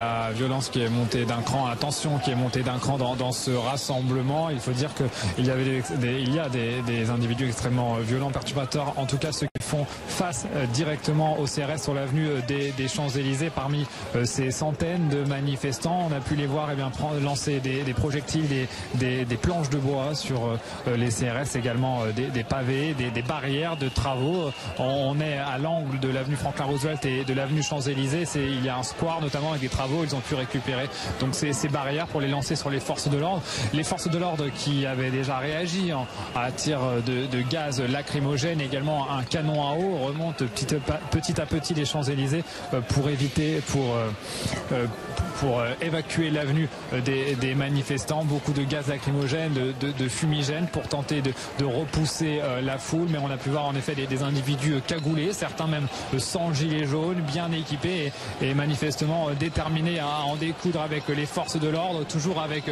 La violence qui est montée d'un cran, la tension qui est montée d'un cran dans ce rassemblement. Il faut dire qu'il y avait des individus extrêmement violents, perturbateurs, en tout cas ceux qui font face directement au CRS sur l'avenue des Champs-Élysées. Parmi ces centaines de manifestants, on a pu les voir lancer des projectiles, des planches de bois sur les CRS, également des pavés, des barrières de travaux. On est à l'angle de l'avenue Franklin-Roosevelt et de l'avenue Champs-Élysées. Il y a un square notamment avec des travaux. Ils ont pu récupérer donc ces barrières pour les lancer sur les forces de l'ordre. Les forces de l'ordre qui avaient déjà réagi à tir de gaz lacrymogène, également un canon à eau, remontent petit à petit les Champs-Élysées pour évacuer l'avenue des manifestants. Beaucoup de gaz lacrymogène, de fumigène pour tenter de repousser la foule. Mais on a pu voir en effet des individus cagoulés, certains même sans gilet jaune, bien équipés et manifestement déterminés à en découdre avec les forces de l'ordre, toujours avec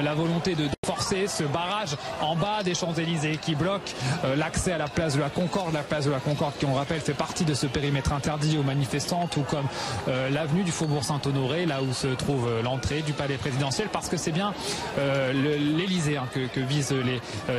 la volonté de forcer ce barrage en bas des Champs-Élysées qui bloque l'accès à la place de la Concorde. La place de la Concorde qui, on rappelle, fait partie de ce périmètre interdit aux manifestants, tout comme l'avenue du Faubourg Saint-Honoré, là où se trouve l'entrée du palais présidentiel, parce que c'est bien l'Élysée que visent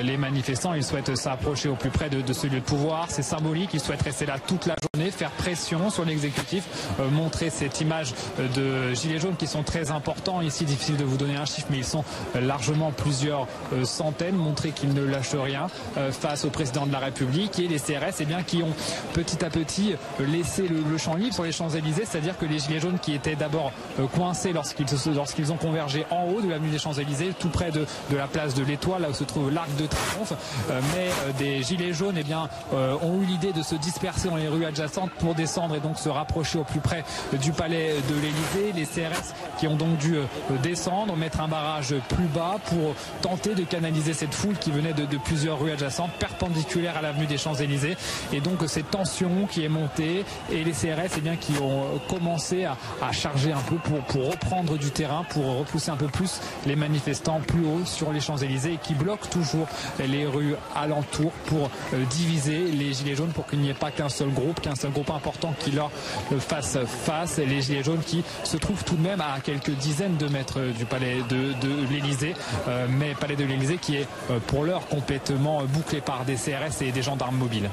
les manifestants. Ils souhaitent s'approcher au plus près de ce lieu de pouvoir. C'est symbolique, ils souhaitent rester là toute la journée, faire pression sur l'exécutif, montrer cette image de gilets jaunes qui sont très importants. Ici, difficile de vous donner un chiffre, mais ils sont largement plusieurs centaines, montrer qu'ils ne lâchent rien face au président de la République, et les CRS qui ont petit à petit laissé le champ libre sur les Champs-Élysées, c'est-à-dire que les gilets jaunes qui étaient d'abord coincés lorsqu'ils ont convergé en haut de l'avenue des Champs-Élysées, tout près de la place de l'Étoile, là où se trouve l'Arc de Triomphe, mais des gilets jaunes ont eu l'idée de se disperser dans les rues adjacentes pour descendre et donc se rapprocher au plus près du palais de l'Élysée. Les CRS qui ont donc dû descendre, mettre un barrage plus bas pour tenter de canaliser cette foule qui venait de plusieurs rues adjacentes, perpendiculaires à l'avenue des Champs-Élysées. Et donc cette tension qui est montée, et les CRS qui ont commencé à charger un peu pour reprendre du terrain, pour repousser un peu plus les manifestants plus haut sur les Champs-Élysées, et qui bloquent toujours les rues alentours pour diviser les gilets jaunes, pour qu'il n'y ait pas qu'un seul groupe important qui leur fasse face. Les gilets jaunes qui se trouvent tout de même à quelques dizaines de mètres du palais de l'Élysée, mais palais de l'Élysée qui est pour l'heure complètement bouclé par des CRS et des gendarmes mobiles.